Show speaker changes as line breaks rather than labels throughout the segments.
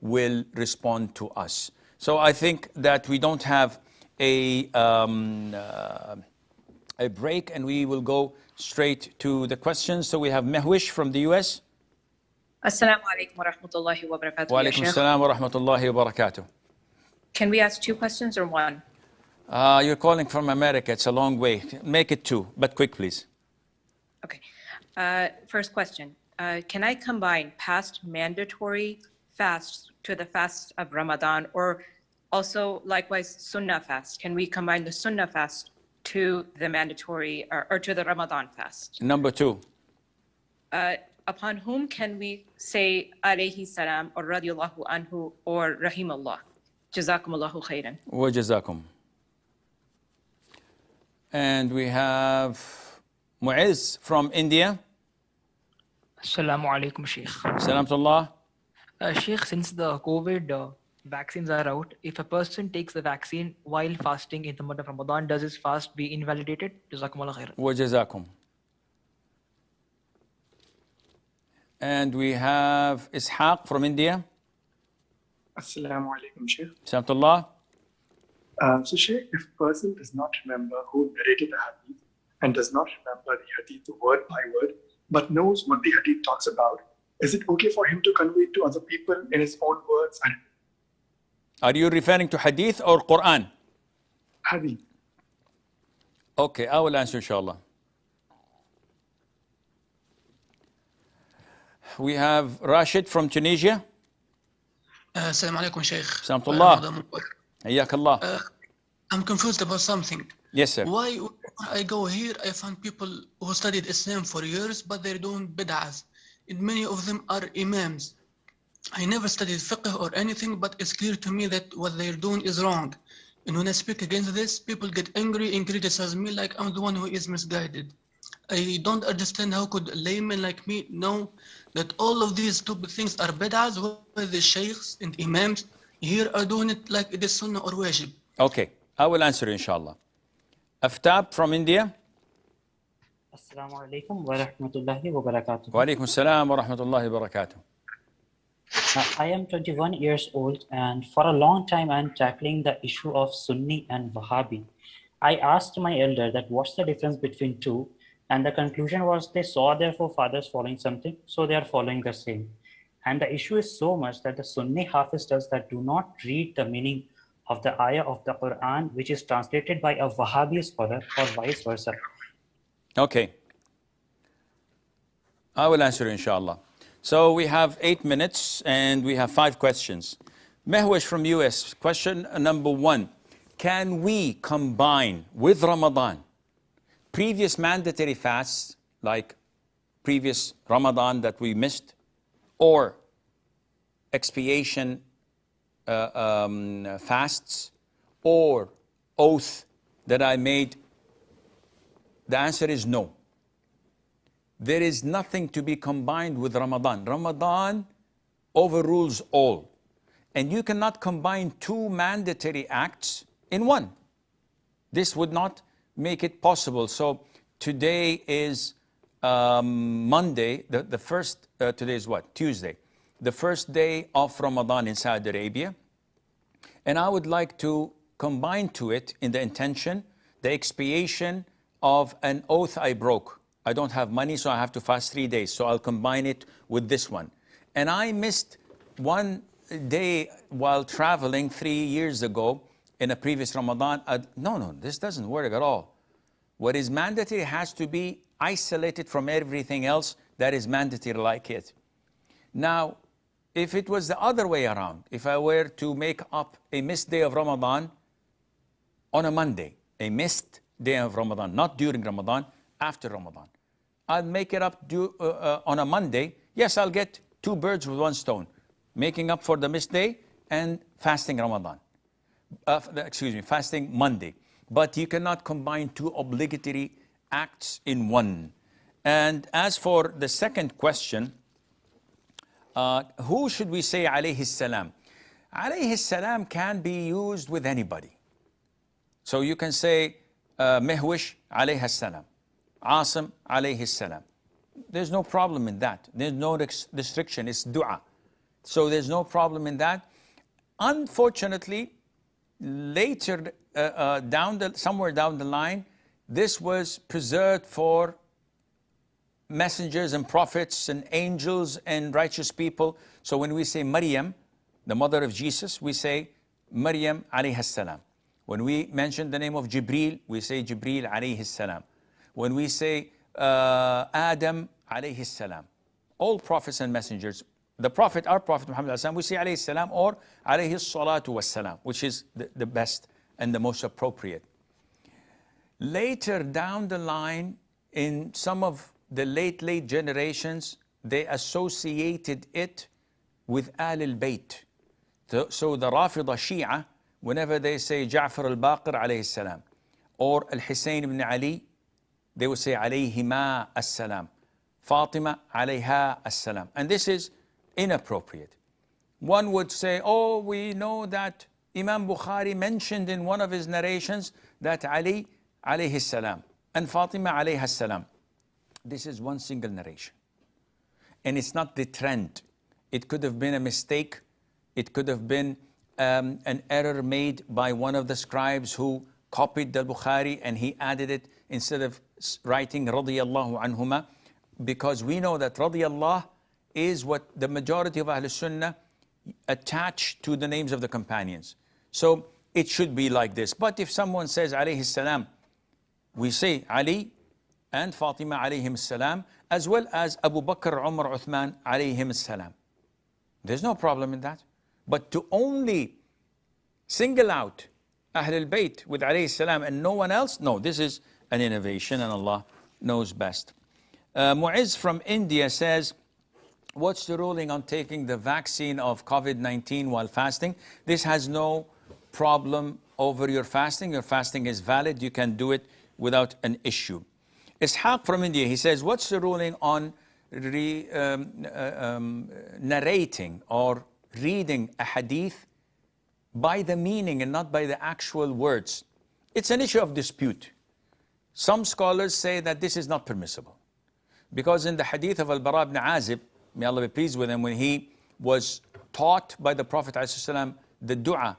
will respond to us. So I think that we don't have a break, and we will go straight to the questions. So we have Mehwish from the US.
Assalamu alaikum wa rahmatullahi wa barakatuh.
Wa alaikum assalam wa rahmatullahi wa barakatuh.
Can we ask 2 questions or 1?
You're calling from America. It's a long way. Make it 2, but quick, please.
Okay. First question. Can I combine past mandatory fasts to the fast of Ramadan, or also likewise Sunnah fast? Can we combine the Sunnah fast to the mandatory or to the Ramadan fast?
Number 2.
Upon whom can we say alayhi salam or radiyallahu anhu or rahimallah? Jazakumullahu khairan.
Wa jazakum. And we have Mu'izz from India.
Assalamu alaikum, Sheikh.
Salamtullah.
Sheikh, since the COVID vaccines are out, if a person takes the vaccine while fasting in the month of Ramadan, does his fast be invalidated? Jazakumullah khairan.
Wa jazakum. And we have Ishaq from India.
Assalamu alaikum, Sheikh.
Salamtullah.
So, Sheikh, if a person does not remember who narrated the hadith and does not remember the hadith word by word, but knows what the hadith talks about, is it okay for him to convey it to other people in his own words?
Are you referring to hadith or Qur'an?
Hadith.
Okay, I will answer, inshallah. We have Rashid from Tunisia.
Assalamu alaikum, Sheikh.
Salamtullah. Hayyak Allah.
I'm confused about something.
Yes, sir.
Why when I go here, I find people who studied Islam for years, but they're doing bid'ahs. And many of them are imams. I never studied fiqh or anything, but it's clear to me that what they're doing is wrong. And when I speak against this, people get angry and criticize me like I'm the one who is misguided. I don't understand how could a layman like me know that all of these stupid things are bid'ahs, while the sheikhs and imams here are doing it like it is sunnah or wajib.
Okay, I will answer, inshallah. Aftab from India.
Assalamu alaikum wa rahmatullahi wa barakatuh.
Wa alaikum assalam wa rahmatullahi wa barakatuh.
I am 21 years old, and for a long time I am tackling the issue of Sunni and Wahhabi. I asked my elder that what's the difference between two, and the conclusion was they saw their forefathers following something, so they are following the same. And the issue is so much that the Sunni Hafizs that do not read the meaning of the ayah of the Qur'an, which is translated by a Wahhabi scholar, or vice versa.
Okay. I will answer, inshallah. So we have 8 minutes and we have 5 questions. Mehwish from US, question number 1. Can we combine with Ramadan previous mandatory fasts, like previous Ramadan that we missed, or expiation fasts, or oath that I made? The answer is no. There is nothing to be combined with Ramadan. Ramadan overrules all. And you cannot combine 2 mandatory acts in one. This would not make it possible. So today is Monday, the first, today is what? Tuesday. The first day of Ramadan in Saudi Arabia. And I would like to combine to it in the intention, the expiation of an oath I broke. I don't have money, so I have to fast 3 days. So I'll combine it with this one. And I missed 1 day while traveling 3 years ago in a previous Ramadan. No, this doesn't work at all. What is mandatory has to be isolated from everything else that is mandatory like it. Now, if it was the other way around, if I were to make up a missed day of Ramadan on a Monday, a missed day of Ramadan, not during Ramadan, after Ramadan, I'll make it up on a Monday. Yes, I'll get 2 birds with 1 stone, making up for the missed day and fasting Ramadan. Fasting Monday. But you cannot combine 2 obligatory acts in one. And as for the second question, who should we say alayhi salam? Alayhi salam can be used with anybody. So you can say Mehwish alayhi salam, Asim alayhi salam. There's no problem in that. There's no restriction. It's dua. So there's no problem in that. Unfortunately, later, somewhere down the line, this was preserved for messengers and prophets and angels and righteous people. So when we say Maryam, the mother of Jesus, we say Maryam alayhi salam. When we mention the name of Jibril, we say Jibril alayhi salam. When we say Adam alayhi salam, all prophets and messengers, the prophet, our prophet Muhammad alayhi salam, we say alayhi salam or alayhi salatu was salam, which is the best and the most appropriate. Later down the line, in some of the late generations, they associated it with Al al-Bayt. So the Rafida Shia, whenever they say Ja'far al-Baqir alayhi salam, or Al-Hussein ibn Ali, they would say alayhima as-salam, Fatima alayha as-salam. And this is inappropriate. One would say, oh, we know that Imam Bukhari mentioned in one of his narrations that Ali alayhi salam and Fatima alayha salam. This is one single narration. And it's not the trend. It could have been a mistake. It could have been an error made by one of the scribes who copied the Bukhari and he added it instead of writing radiyallahu anhuma, because we know that radiyallah is what the majority of Ahl Sunnah attach to the names of the companions. So it should be like this. But if someone says alayhi salam, we say Ali and Fatima alayhim salam, as well as Abu Bakr, Umar, Uthman alayhim salam. There's no problem in that. But to only single out Ahl al-Bayt with alayhi salam and no one else, no, this is an innovation and Allah knows best. Mu'izz from India says, what's the ruling on taking the vaccine of COVID-19 while fasting? This has no problem over your fasting. Your fasting is valid. You can do it without an issue. Ishaq from India, he says, what's the ruling on narrating or reading a hadith by the meaning and not by the actual words? It's an issue of dispute. Some scholars say that this is not permissible, because in the hadith of Al-Bara ibn Azib, may Allah be pleased with him, when he was taught by the Prophet ﷺ the dua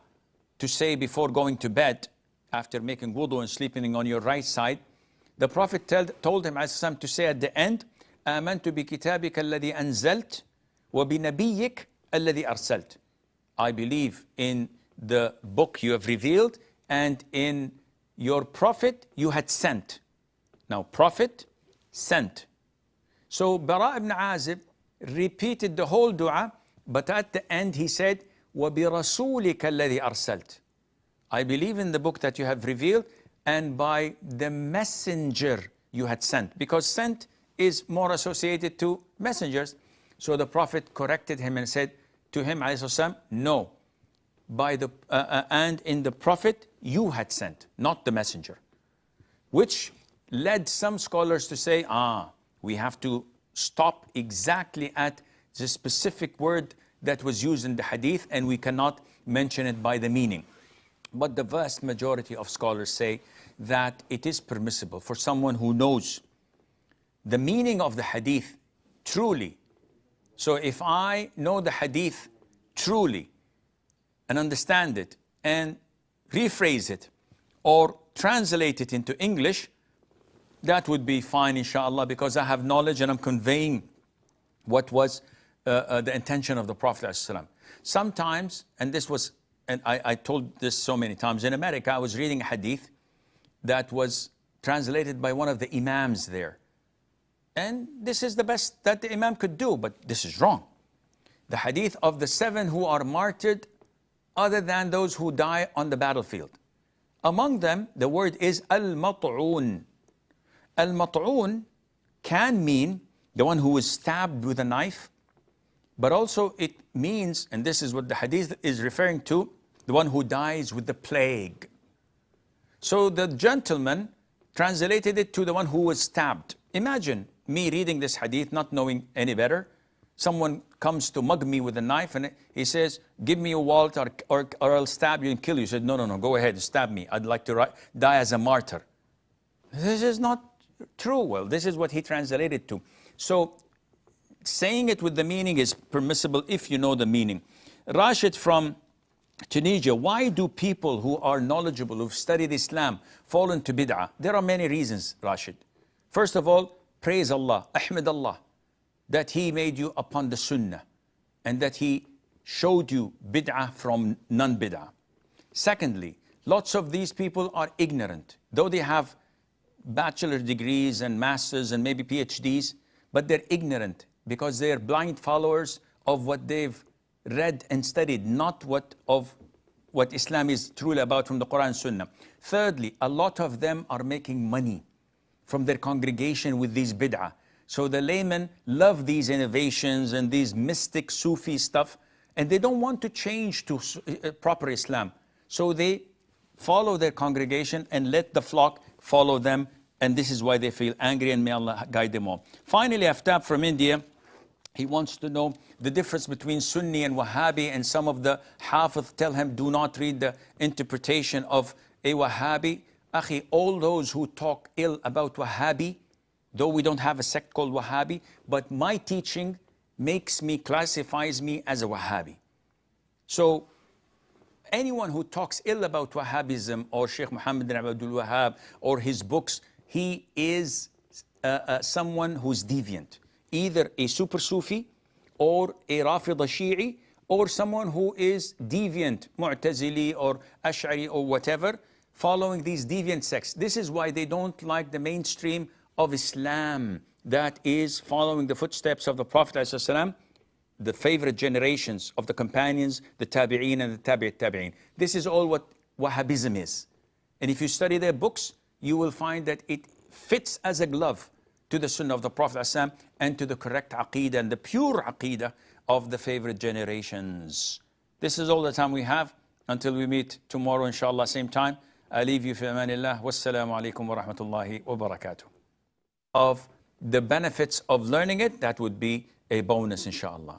to say before going to bed, after making wudu and sleeping on your right side, the Prophet told him ﷺ to say at the end, آمنت بكتابك الذي أنزلت وبنبيك الذي أرسلت. I believe in the book you have revealed and in your prophet you had sent. Now, prophet, sent. So Bara ibn Azib repeated the whole dua, but at the end he said, وَبِرَسُولِكَ الَّذِي أَرْسَلْتَ. I believe in the book that you have revealed and by the messenger you had sent. Because sent is more associated to messengers. So the Prophet corrected him and said to him, ﷺ, no, by the and in the Prophet you had sent, not the messenger. Which led some scholars to say, we have to stop exactly at the specific word that was used in the hadith and we cannot mention it by the meaning. But the vast majority of scholars say that it is permissible for someone who knows the meaning of the hadith truly. So if I know the hadith truly and understand it and rephrase it or translate it into English, that would be fine, inshallah, because I have knowledge and I'm conveying what was the intention of the Prophet ﷺ. Sometimes, and this was, and I told this so many times, in America, I was reading a hadith that was translated by one of the imams there. And this is the best that the imam could do, but this is wrong. The hadith of the 7 who are martyred other than those who die on the battlefield. Among them, the word is al-mat'un. Al-mat'un can mean the one who is stabbed with a knife, but also it means, and this is what the hadith is referring to, the one who dies with the plague. So the gentleman translated it to the one who was stabbed. Imagine me reading this hadith, not knowing any better. Someone comes to mug me with a knife and he says, give me a wallet or I'll stab you and kill you. He said, no, go ahead, stab me. I'd like to die as a martyr. This is not true. Well, this is what he translated to. So saying it with the meaning is permissible if you know the meaning. Rashid from Tunisia, why do people who are knowledgeable, who've studied Islam, fall into bid'ah? There are many reasons, Rashid. First of all, praise Allah, ahmad Allah, that He made you upon the Sunnah and that He showed you bid'ah from non-bid'ah. Secondly, lots of these people are ignorant, though they have bachelor degrees and masters and maybe PhDs, but they're ignorant because they're blind followers of what they've read and studied, not what Islam is truly about from the Qur'an and Sunnah. Thirdly, a lot of them are making money from their congregation with these bid'ah. So the laymen love these innovations and these mystic Sufi stuff, and they don't want to change to proper Islam. So they follow their congregation and let the flock follow them, and this is why they feel angry, and may Allah guide them all. Finally, Aftab from India, he wants to know the difference between Sunni and Wahhabi, and some of the Hafiz tell him, do not read the interpretation of a Wahhabi. Akhi, all those who talk ill about Wahhabi, though we don't have a sect called Wahhabi, but my teaching classifies me as a Wahhabi. So anyone who talks ill about Wahhabism or Sheikh Muhammad bin Abdul Wahhab or his books, he is someone who's deviant. Either a super Sufi or a Rafida Shi'i, or someone who is deviant, Mu'tazili or Ash'ari or whatever, following these deviant sects. This is why they don't like the mainstream of Islam that is following the footsteps of the Prophet ﷺ, the favorite generations of the companions, the Tabi'een and the Tabi'in. This is all what Wahhabism is. And if you study their books, you will find that it fits as a glove to the Sunnah of the Prophet ﷺ and to the correct Aqeedah and the pure Aqeedah of the favorite generations. This is all the time we have. Until we meet tomorrow, inshallah, same time. I leave you fi amanillah. Wassalamu alaikum wa rahmatullahi wa barakatuh. Of the benefits of learning it, that would be a bonus, inshallah.